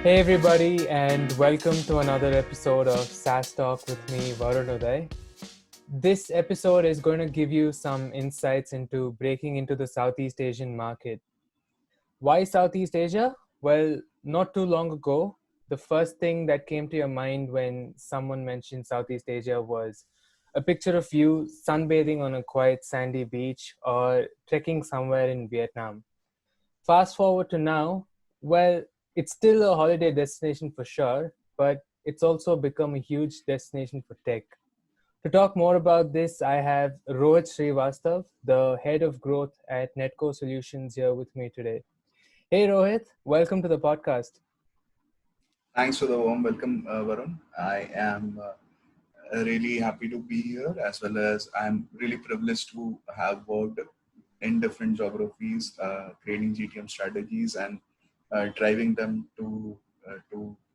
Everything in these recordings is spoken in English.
Hey everybody, and welcome to another episode of SaaS Talk with me, Varun Uday. This episode is going to give you some insights into breaking into the Southeast Asian market. Why Southeast Asia? Well, not too long ago, the first thing that came to your mind when someone mentioned Southeast Asia was a picture of you sunbathing on a quiet sandy beach or trekking somewhere in Vietnam. Fast forward to now, well, it's still a holiday destination for sure, but it's also become a huge destination for tech. To talk more about this, I have Rohit Srivastav, the head of growth at Netcore Solutions, here with me today. Hey Rohit, welcome to the podcast. Thanks for the warm welcome, Varun. I am really happy to be here, as well as I'm really privileged to have worked in different geographies, creating GTM strategies and driving them to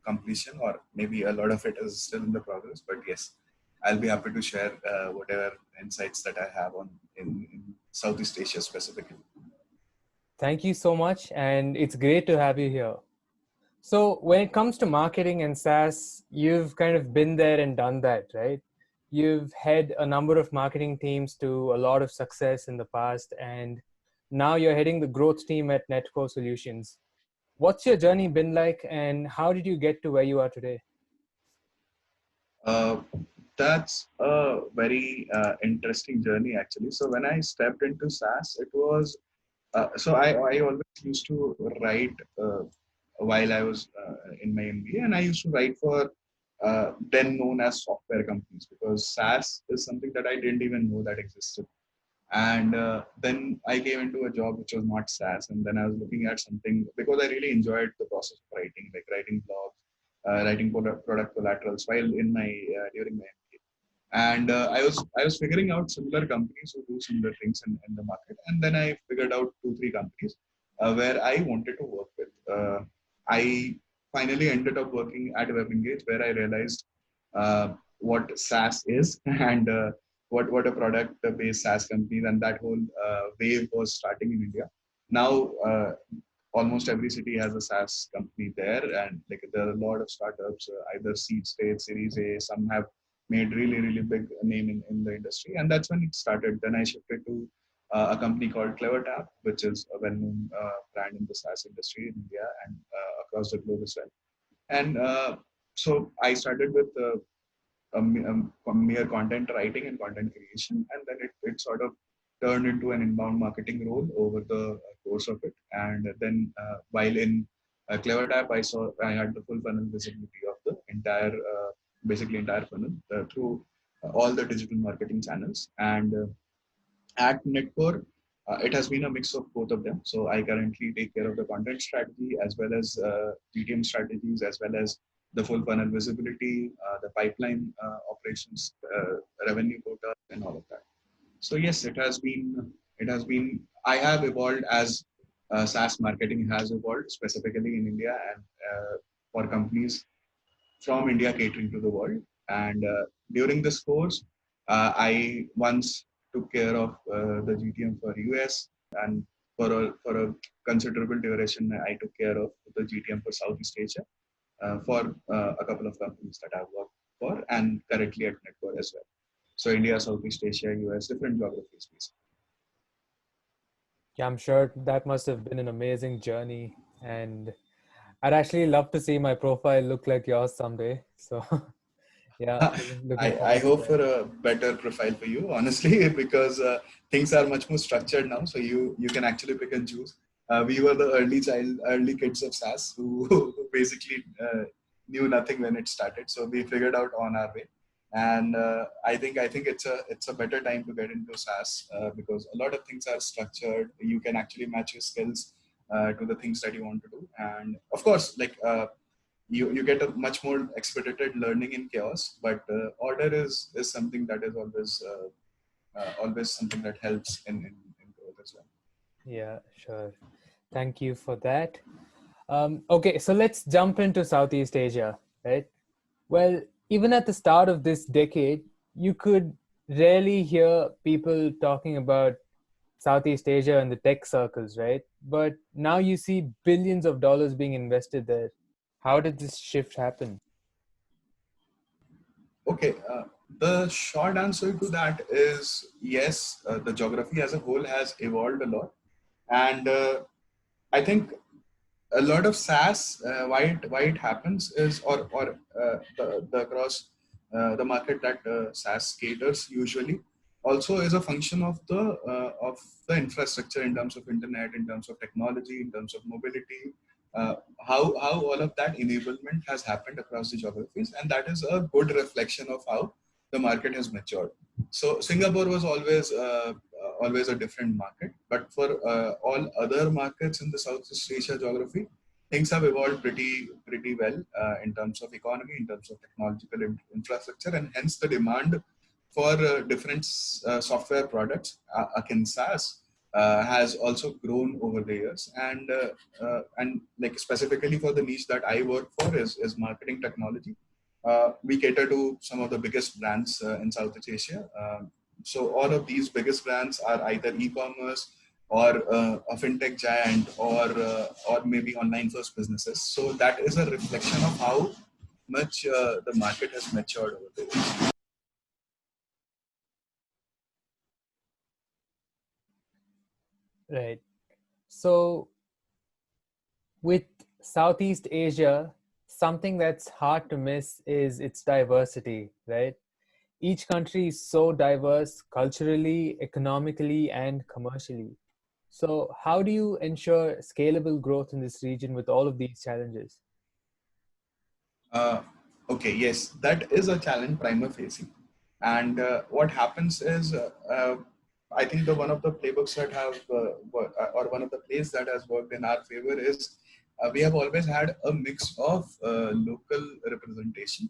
completion, or maybe a lot of it is still in the progress. But yes, I'll be happy to share whatever insights that I have in Southeast Asia specifically. Thank you so much, and it's great to have you here. So, when it comes to marketing and SaaS, you've kind of been there and done that, right? You've had a number of marketing teams to a lot of success in the past, and now you're heading the growth team at Netcore Solutions. What's your journey been like, and how did you get to where you are today? Uh, that's a very interesting journey, actually. So when I stepped into SaaS, it was I always used to write while I was in my MBA, and I used to write for then known as software companies, because SaaS is something that I didn't even know that existed. And then I came into a job which was not SaaS, and then I was looking at something because I really enjoyed the process of writing, like writing blogs, writing product collaterals while in my during my MBA. And I was figuring out similar companies who do similar things in the market, and then I figured out 2 3 companies where I wanted to work with. I finally ended up working at WebEngage, where I realized what SaaS is and what a product based SaaS company, and that whole wave was starting in India. Now almost every city has a SaaS company there, and like there are a lot of startups, either seed stage, Series A. Some have made really big name in the industry, and that's when it started. Then I shifted to a company called CleverTap, which is a well-known brand in the SaaS industry in India and across the globe as well. And so I started with mere content writing and content creation, and then it sort of turned into an inbound marketing role over the course of it. And then while in CleverTap, I had the full funnel visibility of the basically entire funnel through all the digital marketing channels. And at Netcore, it has been a mix of both of them. So I currently take care of the content strategy as well as GTM strategies, as well as the full funnel visibility, the pipeline operations, revenue quota, and all of that. So yes, it has been. I have evolved as SaaS marketing has evolved specifically in India, and for companies from India catering to the world. And during this course, I once took care of the GTM for US, and for a considerable duration, I took care of the GTM for Southeast Asia for a couple of companies that I've worked for, and currently at Netcore as well. So India, Southeast Asia, US, different geographies, basically. Yeah, I'm sure that must have been an amazing journey, and I'd actually love to see my profile look like yours someday. So, yeah, looking I forward to hope that. for a better profile for you, honestly, because things are much more structured now. So you can actually pick and choose. We were the early kids of SaaS who basically knew nothing when it started. So we figured out on our way, and I think it's a better time to get into SaaS because a lot of things are structured. You can actually match your skills to the things that you want to do, and of course, like. You get a much more expedited learning in chaos, but order is something that is always something that helps in growth as well. Yeah, sure. Thank you for that. Okay, so let's jump into Southeast Asia, right? Well, even at the start of this decade, you could rarely hear people talking about Southeast Asia in the tech circles, right? But now you see billions of dollars being invested there. How did this shift happen? Okay, the short answer to that is yes, the geography as a whole has evolved a lot. And I think a lot of SaaS, why it happens is, or the across the market that SaaS caters usually also is a function of the infrastructure in terms of internet, in terms of technology, in terms of mobility, uh, how all of that enablement has happened across the geographies, and that is a good reflection of how the market has matured. So Singapore was always a different market, but for all other markets in the Southeast Asia geography, things have evolved pretty well in terms of economy, in terms of technological infrastructure, and hence the demand for different software products akin SaaS has also grown over the years. And like specifically for the niche that I work for is marketing technology. We cater to some of the biggest brands in Southeast Asia. So all of these biggest brands are either e-commerce or a fintech giant or maybe online first businesses. So that is a reflection of how much the market has matured over the years. Right. So, with Southeast Asia, something that's hard to miss is its diversity, right? Each country is so diverse culturally, economically, and commercially. So, how do you ensure scalable growth in this region with all of these challenges? Uh, okay, yes, that is a challenge prima facie. And what happens is, I think the one of the playbooks that have, or one of the plays that has worked in our favor is we have always had a mix of local representation,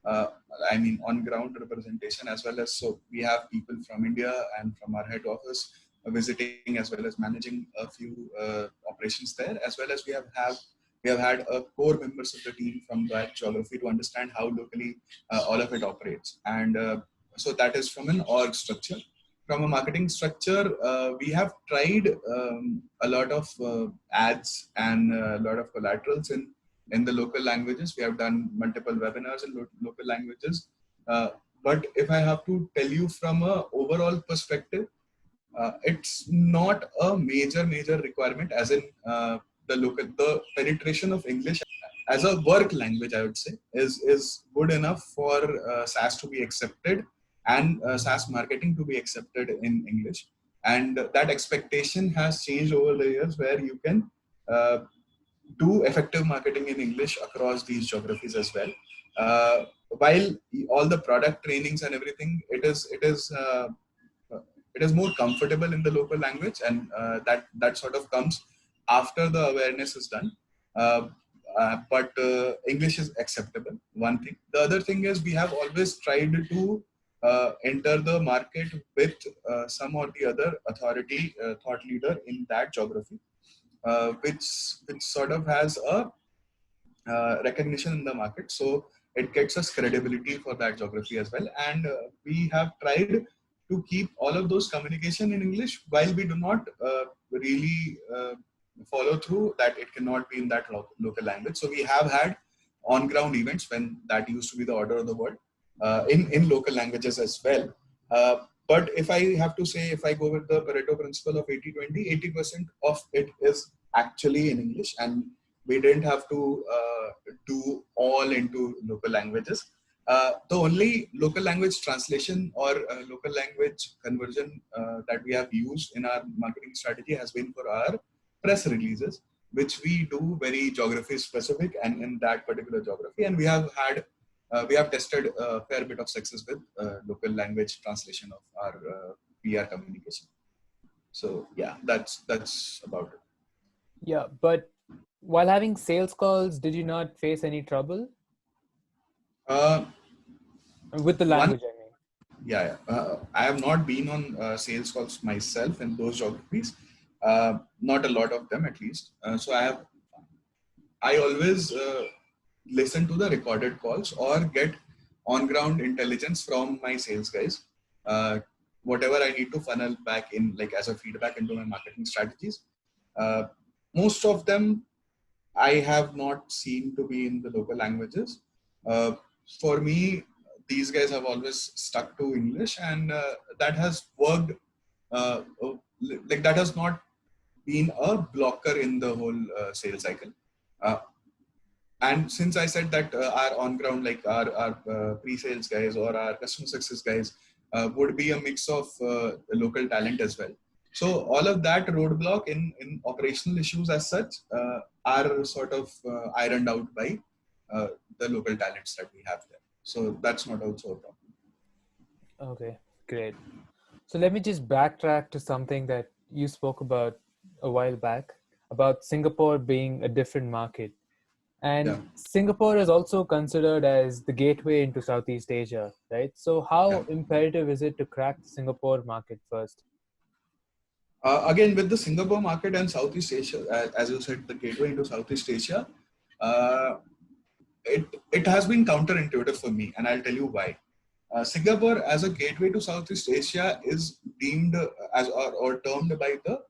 uh, I mean, on ground representation, as well as so we have people from India and from our head office visiting, as well as managing a few operations there, as well as we have had a core members of the team from that geography to understand how locally all of it operates. And so that is from an org structure. From a marketing structure, we have tried a lot of ads and a lot of collaterals in the local languages. We have done multiple webinars in local languages. Uh, but if I have to tell you from a overall perspective, it's not a major requirement. As in the penetration of English as a work language, I would say, is good enough for SaaS to be accepted and SaaS marketing to be accepted in English. And that expectation has changed over the years, where you can uh, do effective marketing in English across these geographies as well. Uh, while all the product trainings and everything, uh, it is more comfortable in the local language, and that sort of comes after the awareness is done. Uh, but English is acceptable. One thing. The other thing is we have always tried to enter the market with some or the other authority, thought leader in that geography, which sort of has a recognition in the market. So it gets us credibility for that geography as well. And we have tried to keep all of those communication in English, while we do not really follow through that it cannot be in that local language. So we have had on ground events when that used to be the order of the world in local languages as well. But if I have to say, if I go with the Pareto principle of 80-20, 80% of it is actually in English, and we didn't have to do all into local languages. The only local language translation or local language conversion that we have used in our marketing strategy has been for our press releases, which we do very geography specific and in that particular geography. And we have tested a fair bit of success with local language translation of our PR communication. So yeah, that's about it. Yeah, but while having sales calls, did you not face any trouble Uh, with the one language? I mean, Yeah. I have not been on sales calls myself in those geographies. Not a lot of them, at least. I always listen to the recorded calls or get on ground intelligence from my sales guys. Uh, Whatever I need to funnel back in, like as a feedback into my marketing strategies. Uh, Most of them I have not seen to be in the local languages. Uh, for me, these guys have always stuck to English, and that has worked. Like that has not been a blocker in the whole sales cycle. Uh, and since I said that our on ground, like our pre-sales guys or our customer success guys, would be a mix of local talent as well. So all of that roadblock in operational issues as such are sort of ironed out by uh, the local talents that we have there. So that's not also a problem. Okay, great. So let me just backtrack to something that you spoke about a while back about Singapore being a different market. Yeah, And Singapore is also considered as the gateway into Southeast Asia, right? So yeah. how imperative is it to crack the Singapore market first? Again, with the Singapore market and Southeast Asia, as you said, the gateway into Southeast Asia, uh, it has been counterintuitive for me, and I'll tell you why. Singapore as a gateway to Southeast Asia is deemed as or termed by the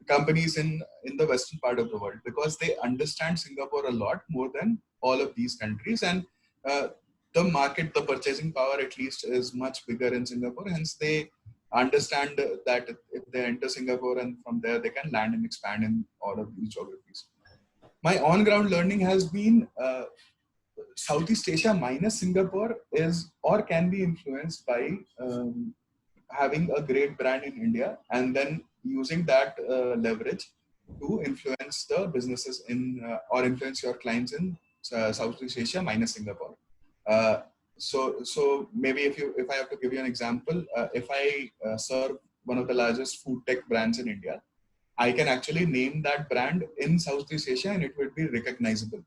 companies in the western part of the world because they understand Singapore a lot more than all of these countries, and uh, the market, the purchasing power at least is much bigger in Singapore. Hence, they understand that if they enter Singapore and from there they can land and expand in all of these geographies. My on-ground learning has been Southeast Asia minus Singapore is or can be influenced by having a great brand in India and then using that leverage to influence the businesses in or influence your clients in Southeast Asia minus Singapore. Uh, so maybe if I have to give you an example, if I serve one of the largest food tech brands in India, I can actually name that brand in Southeast Asia and it would be recognizable.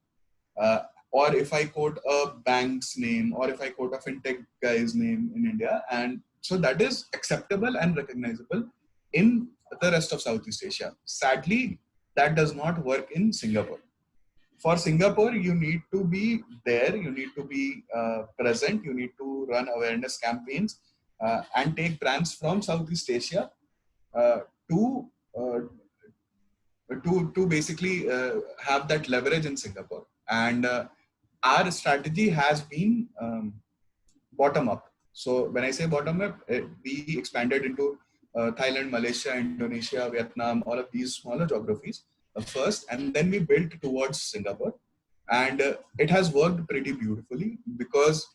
Uh, or if I quote a bank's name, or if I quote a fintech guy's name in India, and so that is acceptable and recognizable in the rest of Southeast Asia. Sadly, that does not work in Singapore. For Singapore, you need to be there, you need to be present, you need to run awareness campaigns and take brands from Southeast Asia uh, to uh, to basically have that leverage in Singapore. And our strategy has been bottom up. So when I say bottom up, we expanded into Thailand, Malaysia, Indonesia, Vietnam, all of these smaller geographies first, and then we built towards Singapore. And it has worked pretty beautifully because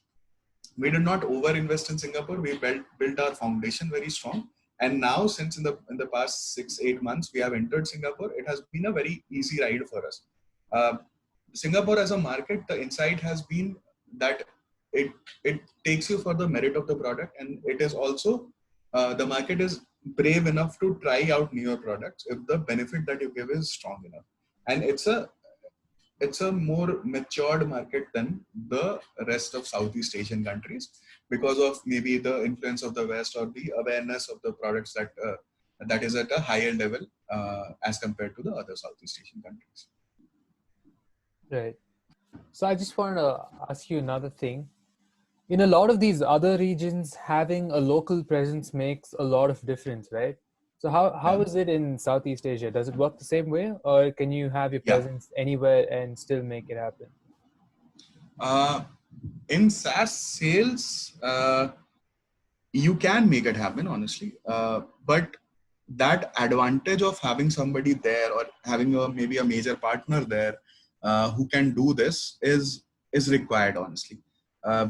we did not over invest in Singapore. We built our foundation very strong. And now, since in the past 6-8 months we have entered Singapore, it has been a very easy ride for us. Uh, Singapore as a market, the insight has been that it it takes you for the merit of the product, and it is also the market is brave enough to try out newer products if the benefit that you give is strong enough. And it's a more matured market than the rest of Southeast Asian countries because of maybe the influence of the West or the awareness of the products that is at a higher level as compared to the other Southeast Asian countries. Right. So I just wanted to ask you another thing. In a lot of these other regions, having a local presence makes a lot of difference, right? So how Yeah, is it in Southeast Asia? Does it work the same way, or can you have your yeah. presence anywhere and still make it happen? Uh, in SaaS sales, you can make it happen, honestly. But that advantage of having somebody there or having maybe a major partner there who can do this is required, honestly. Uh,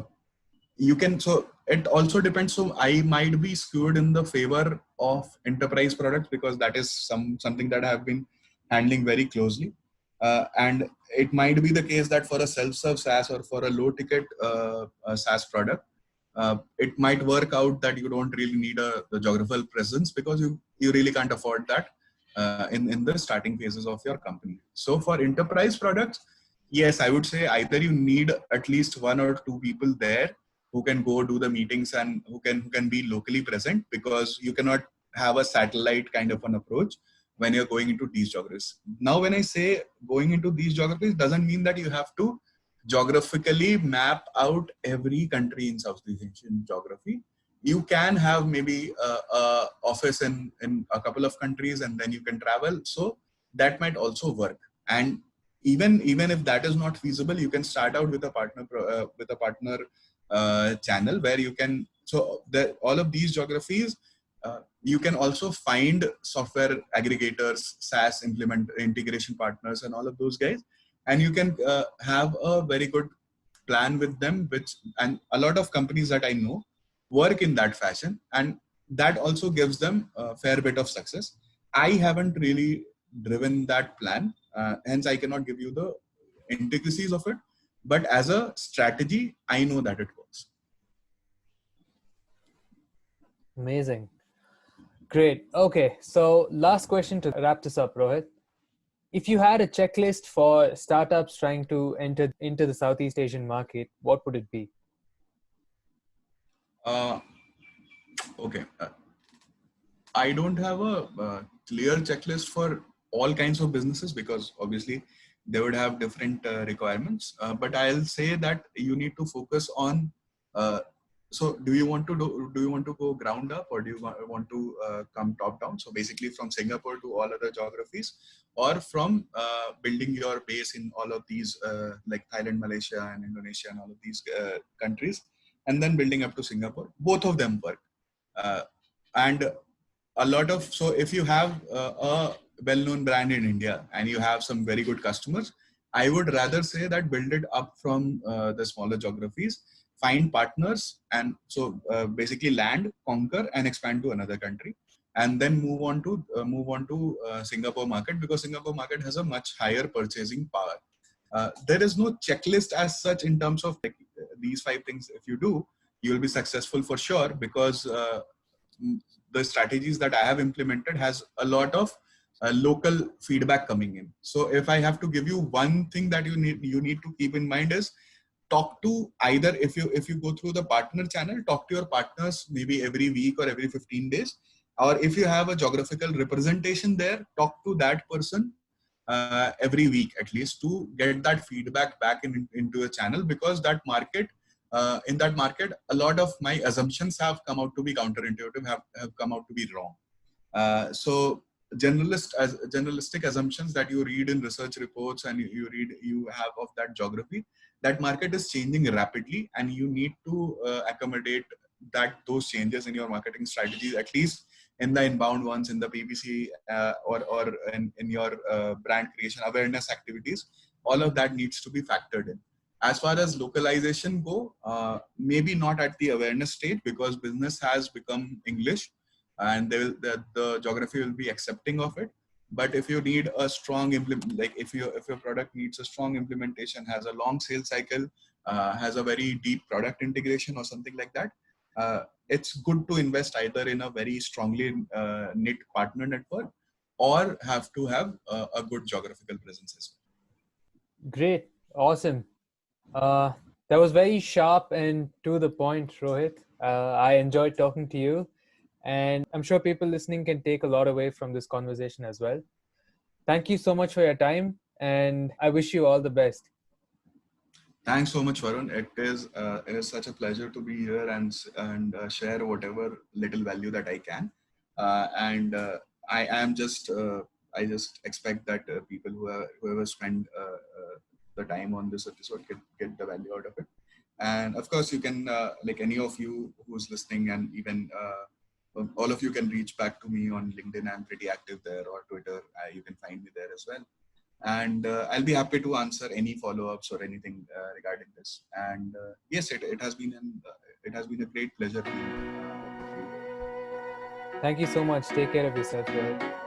you can so it also depends. So I might be skewed in the favor of enterprise products because that is something that I have been handling very closely. And it might be the case that for a self-serve SaaS or for a low ticket SaaS product, it might work out that you don't really need the geographical presence because you really can't afford that in the starting phases of your company. So for enterprise products, yes, I would say either you need at least one or two people there who can go do the meetings and who can be locally present, because you cannot have a satellite kind of an approach when you're going into these geographies. Now, when I say going into these geographies, doesn't mean that you have to geographically map out every country in Southeast Asian geography. You can have maybe a office in a couple of countries and then you can travel. So that might also work. And Even if that is not feasible, you can start out with a partner channel where you can, so the, all of these geographies, you can also find software aggregators, SaaS implement integration partners, and all of those guys, and you can have a very good plan with them, which, and a lot of companies that I know work in that fashion, and that also gives them a fair bit of success. I haven't really driven that plan, hence I cannot give you the intricacies of it, but as a strategy, I know that it works. Amazing. Great. Okay. So, last question to wrap this up, Rohit. If you had a checklist for startups trying to enter into the Southeast Asian market, what would it be? Uh, okay. I don't have a clear checklist for all kinds of businesses because obviously they would have different requirements. But I'll say that you need to focus on. So, do you want to go ground up, or do you want to come top down? So basically, from Singapore to all other geographies, or from building your base in all of these like Thailand, Malaysia, and Indonesia, and all of these countries, and then building up to Singapore. Both of them work. And a lot of, so if you have a well-known brand in India and you have some very good customers, I would rather say that build it up from the smaller geographies, find partners, and so basically land, conquer, and expand to another country, and then move on to Singapore market, because Singapore market has a much higher purchasing power. There is no checklist as such in terms of like these 5 things. If you do, you will be successful for sure, because the strategies that I have implemented has a lot of local feedback coming in. So if I have to give you one thing that you need to keep in mind is, talk to either, if you go through the partner channel, talk to your partners maybe every week or every 15 days, or if you have a geographical representation there, talk to that person every week at least, to get that feedback back into a channel, because that market, in that market, a lot of my assumptions have come out to be counterintuitive, have come out to be wrong. So generalistic assumptions that you read in research reports and you have of that geography, that market is changing rapidly, and you need to accommodate those changes in your marketing strategies, at least in the inbound ones, in the PPC, or in your brand creation awareness activities. All of that needs to be factored in. As far as localization go, maybe not at the awareness stage, because business has become English, and the geography will be accepting of it. But if you need a strong like if your product needs a strong implementation, has a long sales cycle, has a very deep product integration or something like that, it's good to invest either in a very strongly knit partner network, or have to have a good geographical presence as well. Great. Awesome. Uh, that was very sharp and to the point, Rohit. I enjoyed talking to you, and I'm sure people listening can take a lot away from this conversation as well. Thank you so much for your time, and I wish you all the best. Thanks so much, Varun. It is such a pleasure to be here and share whatever little value that I can. And I am just I just expect that people whoever spend the time on this episode can get the value out of it. And of course, you can like any of you who's listening, and even all of you can reach back to me on LinkedIn. I'm pretty active there, or Twitter. You can find me there as well, and I'll be happy to answer any follow-ups or anything regarding this. And yes, it has been it has been a great pleasure being with you. Thank you so much. Take care of yourself, Rohit.